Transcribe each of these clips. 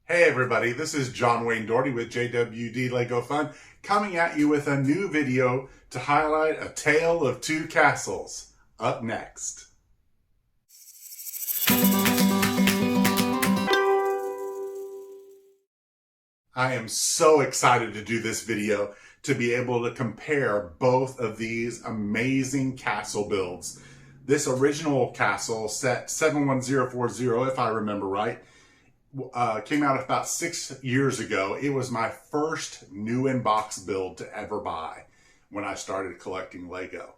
Hey everybody, this is John Wayne Daugherty with JWD Lego Fun, coming at you with a new video to highlight A Tale of Two Castles. Up next. I am so excited to do this video to be able to compare both of these amazing castle builds. This original castle, set 71040 if I remember right, came out about 6 years ago. It was my first new in-box build to ever buy when I started collecting Lego.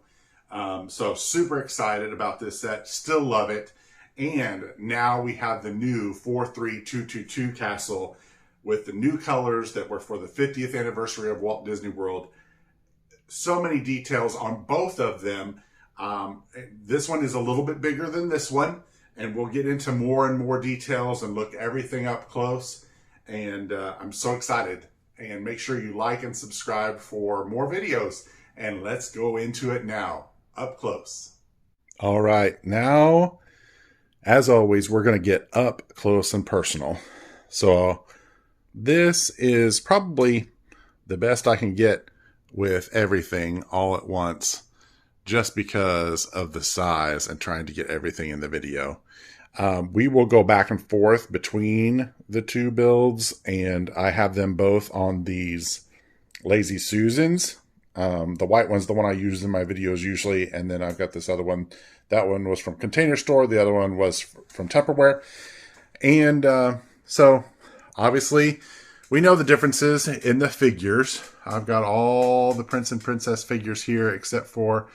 So super excited about this set, still love it. And now we have the new 43222 castle with the new colors that were for the 50th anniversary of Walt Disney World. So many details on both of them. This one is a little bit bigger than this one, and we'll get into more and more details and look everything up close. And I'm so excited. And make sure you like and subscribe for more videos. And let's go into it now, up close. All right, now, as always, we're going to get up close and personal. So this is probably the best I can get with everything all at once, just because of the size and trying to get everything in the video. We will go back and forth between the two builds, and I have them both on these Lazy Susans. The white one's the one I use in my videos usually, and then I've got this other one. That one was from Container Store. The other one was from Tupperware. And so, obviously, we know the differences in the figures. I've got all the Prince and Princess figures here except for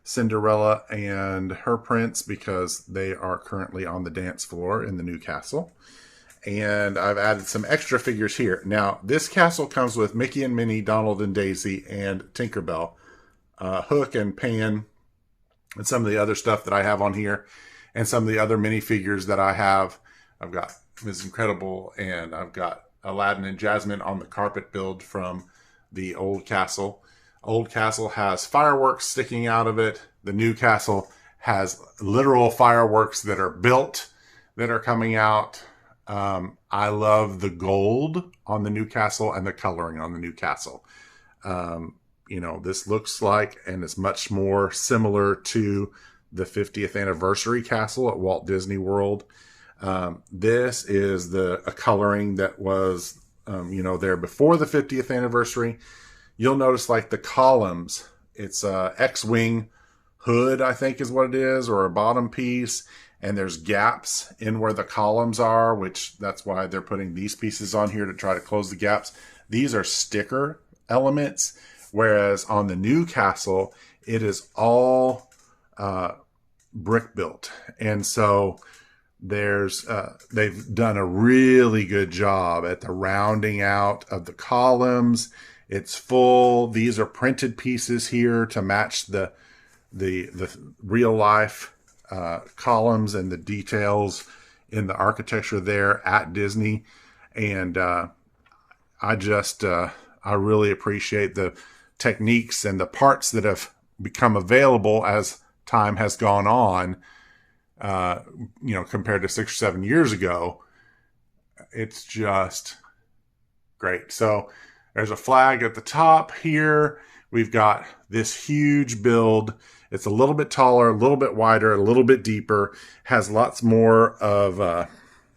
Cinderella and her prince, because they are currently on the dance floor in the new castle. And I've added some extra figures here. Now, this castle comes with Mickey and Minnie, Donald and Daisy, and Tinkerbell, Hook and Pan, and some of the other stuff that I have on here, and some of the other minifigures that I have. I've got Ms. Incredible, and I've got Aladdin and Jasmine on the carpet build from the old castle. Old castle has fireworks sticking out of it. The new castle has literal fireworks that are built, that are coming out. I love the gold on the new castle and the coloring on the new castle. You know, this looks like, and it's much more similar to the 50th anniversary castle at Walt Disney World. This is a coloring that was, you know, there before the 50th anniversary. You'll notice like the columns, it's a X-wing hood, I think is what it is, or a bottom piece. And there's gaps in where the columns are, which that's why they're putting these pieces on here to try to close the gaps. These are sticker elements, whereas on the new castle, it is all brick built. And so there's they've done a really good job at the rounding out of the columns. It's full. These are printed pieces here to match the real life columns and the details in the architecture there at Disney. And I really appreciate the techniques and the parts that have become available as time has gone on, you know, compared to 6 or 7 years ago. It's just great. So there's a flag at the top here. We've got this huge build. It's a little bit taller, a little bit wider, a little bit deeper. Has lots more of,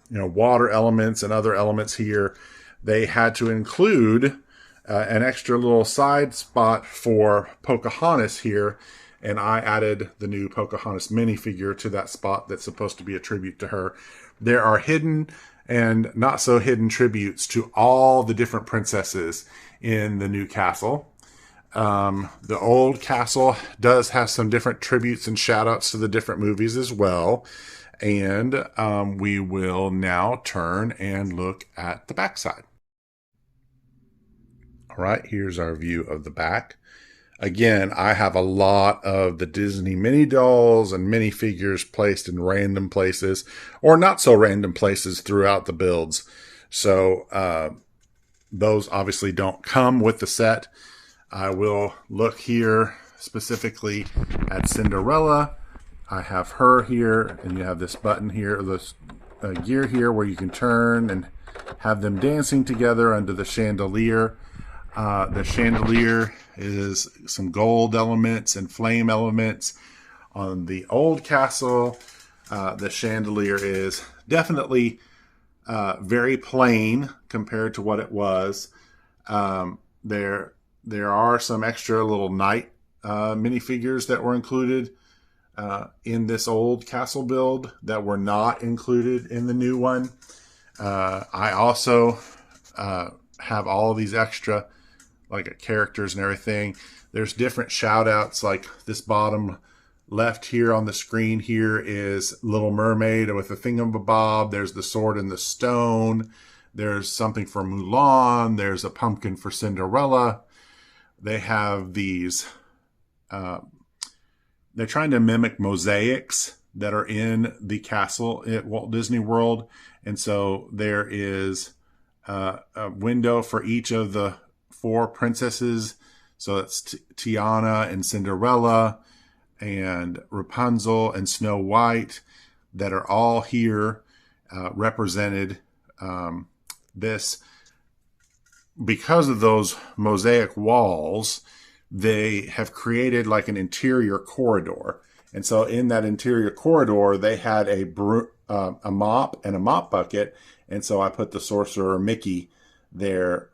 you know, water elements and other elements here. They had to include an extra little side spot for Pocahontas here, and I added the new Pocahontas minifigure to that spot that's supposed to be a tribute to her. There are hidden and not so hidden tributes to all the different princesses in the new castle. The old castle does have some different tributes and shout outs to the different movies as well. And we will now turn and look at the backside. All right, here's our view of the back. Again, I have a lot of the Disney mini dolls and minifigures placed in random places, or not so random places throughout the builds. So those obviously don't come with the set. I will look here specifically at Cinderella. I have her here, and you have this button here, this gear here where you can turn and have them dancing together under the chandelier. The chandelier is some gold elements and flame elements. On the old castle, the chandelier is definitely very plain compared to what it was. There are some extra little knight minifigures that were included in this old castle build that were not included in the new one. I also have all of these extra like characters and everything. There's different shout outs, like this bottom left here on the screen here is Little Mermaid with the thingamabob. There's the Sword in the Stone. There's something for Mulan. There's a pumpkin for Cinderella. They have these, they're trying to mimic mosaics that are in the castle at Walt Disney World. And so there is a window for each of the 4 princesses. So it's Tiana and Cinderella and Rapunzel and Snow White that are all here represented. This, because of those mosaic walls, they have created like an interior corridor. And so in that interior corridor, they had a mop and a mop bucket. And so I put the Sorcerer Mickey there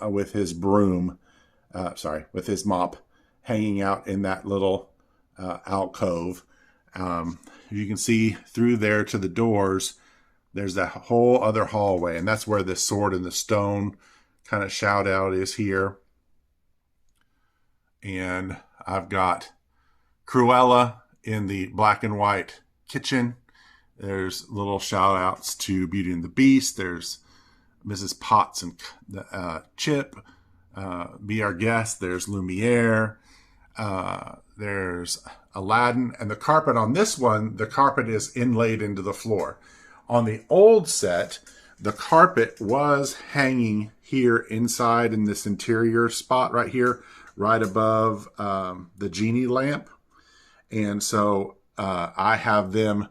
with his broom, with his mop hanging out in that little alcove. You can see through there to the doors, there's that whole other hallway. And that's where this Sword in the Stone kind of shout out is here. And I've got Cruella in the black and white kitchen. There's little shout outs to Beauty and the Beast. There's Mrs. Potts and Chip. Be Our Guest. There's Lumiere. There's Aladdin. And the carpet on this one, the carpet is inlaid into the floor. On the old set, the carpet was hanging here inside in this interior spot right here, right above the genie lamp. And so I have them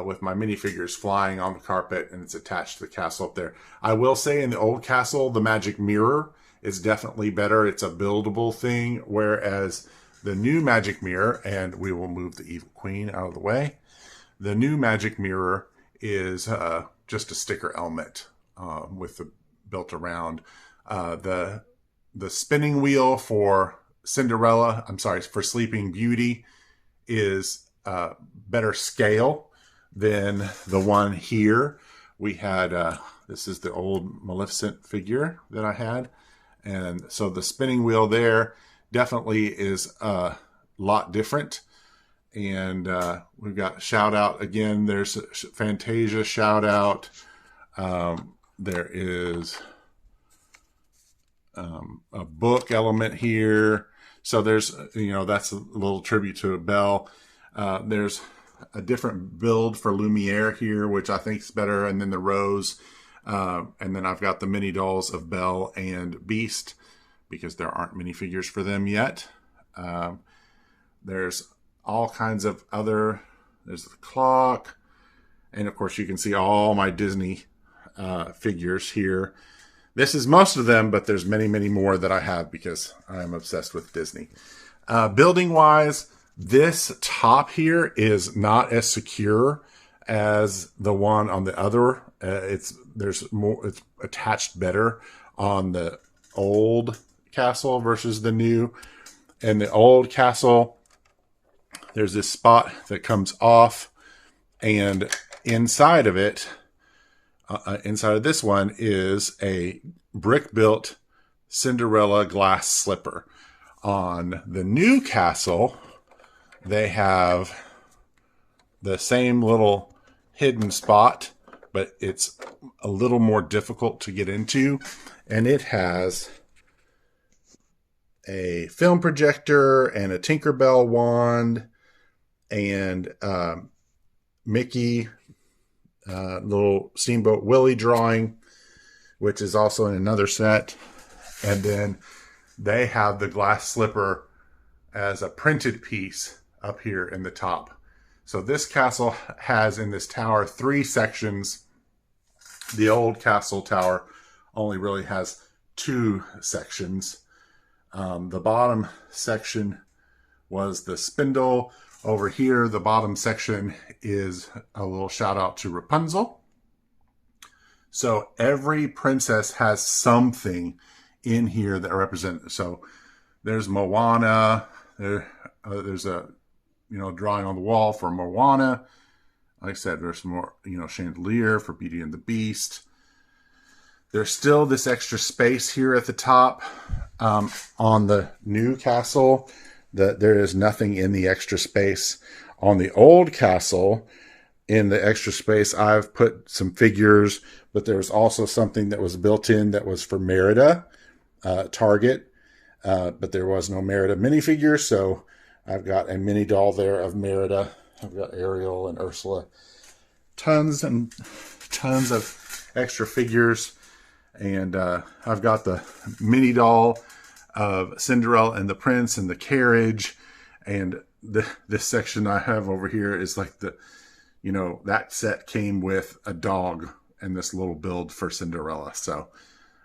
with my minifigures flying on the carpet, and it's attached to the castle up there. I will say in the old castle, the magic mirror is definitely better. It's a buildable thing, whereas the new magic mirror, and we will move the evil queen out of the way, the new magic mirror is just a sticker element with the built around. The spinning wheel for Cinderella, for Sleeping Beauty, is better scale than the one here. We had, this is the old Maleficent figure that I had. And so the spinning wheel there definitely is a lot different. And we've got shout out again. There's a Fantasia shout out. There is a book element here. So there's, that's a little tribute to Belle. There's a different build for Lumiere here, which I think is better. And then the Rose. And then I've got the mini dolls of Belle and Beast because there aren't minifigures for them yet. There's all kinds of other, there's the clock. And of course you can see all my Disney figures here. This is most of them, but there's many, many more that I have because I am obsessed with Disney. Building wise, this top here is not as secure as the one on the other. It's attached better on the old castle versus the new. And the old castle, there's this spot that comes off, and inside of it, inside of this one is a brick-built Cinderella glass slipper. On the new castle, they have the same little hidden spot, but it's a little more difficult to get into. And it has a film projector and a Tinkerbell wand and Mickey little Steamboat Willie drawing, which is also in another set. And then they have the glass slipper as a printed piece up here in the top. So this castle has in this tower 3 sections The old castle tower only really has two sections. The bottom section was the spindle. Over here, the bottom section is a little shout out to Rapunzel. So every princess has something in here that represents. So there's Moana. There's a drawing on the wall for Moana. Like I said, there's more chandelier for Beauty and the Beast. There's still this extra space here at the top. On the new castle, there is nothing in the extra space. On the old castle, in the extra space, I've put some figures, but there's also something that was built in that was for Merida, Target, but there was no Merida minifigure, so I've got a mini doll there of Merida. I've got Ariel and Ursula. Tons and tons of extra figures. And I've got the mini doll of Cinderella and the Prince and the carriage. And this section I have over here is like that set came with a dog and this little build for Cinderella. So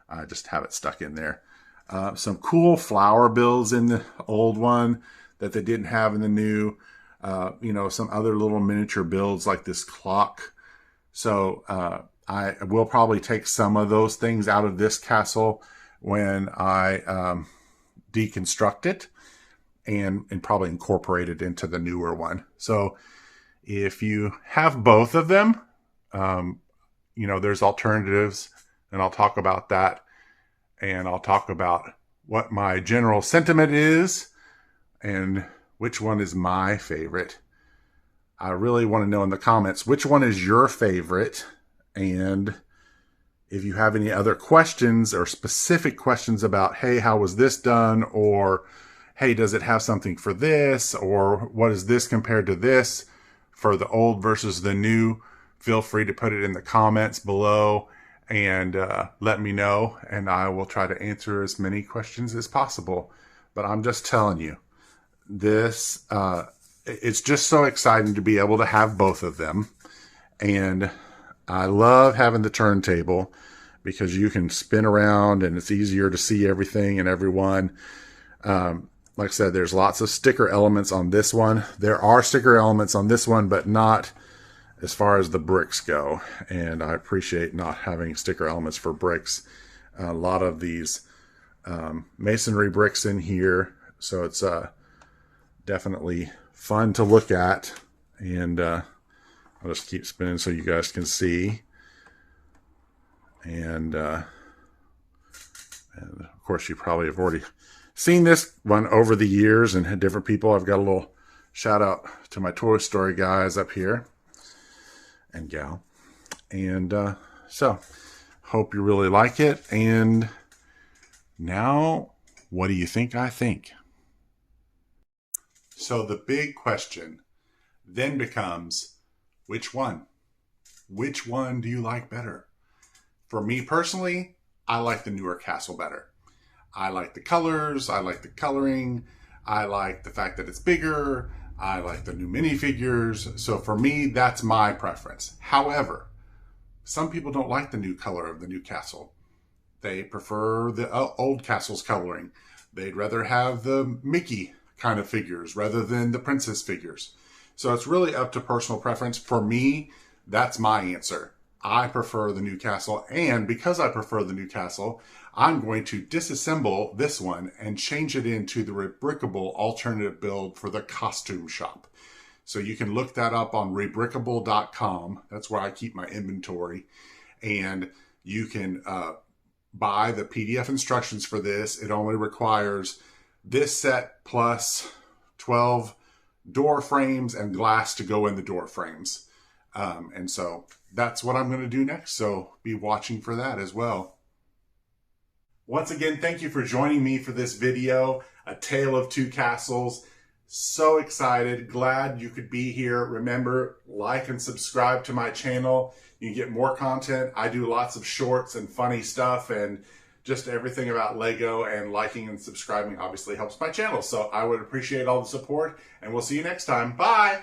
I just have it stuck in there. Some cool flower builds in the old one that they didn't have in the new. Some other little miniature builds like this clock. So I will probably take some of those things out of this castle when I deconstruct it and probably incorporate it into the newer one. So if you have both of them, there's alternatives, and I'll talk about that. And I'll talk about what my general sentiment is and which one is my favorite. I really want to know in the comments, which one is your favorite? And if you have any other questions or specific questions about, hey, how was this done? Or, hey, does it have something for this? Or what is this compared to this for the old versus the new? Feel free to put it in the comments below and let me know. And I will try to answer as many questions as possible. But I'm just telling you, this it's just so exciting to be able to have both of them. And I love having the turntable because you can spin around and it's easier to see everything and everyone. Like I said, there's lots of sticker elements on this one. There are sticker elements on this one, but not as far as the bricks go. And I appreciate not having sticker elements for bricks. A lot of these masonry bricks in here. So it's definitely fun to look at. And I'll just keep spinning so you guys can see. And of course, you probably have already seen this one over the years and had different people. I've got a little shout out to my Toy Story guys up here and gal. And so hope you really like it. And now, what do you think I think? So the big question then becomes, which one? Which one do you like better? For me personally, I like the newer castle better. I like the colors. I like the coloring. I like the fact that it's bigger. I like the new minifigures. So for me, that's my preference. However, some people don't like the new color of the new castle. They prefer the old castle's coloring. They'd rather have the Mickey kind of figures rather than the princess figures. So it's really up to personal preference. For me, that's my answer. I prefer the new castle, and because I prefer the new castle, I'm going to disassemble this one and change it into the rebrickable alternative build for the costume shop. So you can look that up on rebrickable.com. That's where I keep my inventory. And you can buy the PDF instructions for this. It only requires this set plus 12 door frames and glass to go in the door frames. And so that's what I'm going to do next. So be watching for that as well. Once again, thank you for joining me for this video, A Tale of Two Castles. So excited, glad you could be here. Remember, like and subscribe to my channel. You can get more content. I do lots of shorts and funny stuff and just everything about Lego, and liking and subscribing obviously helps my channel. So I would appreciate all the support, and we'll see you next time. Bye!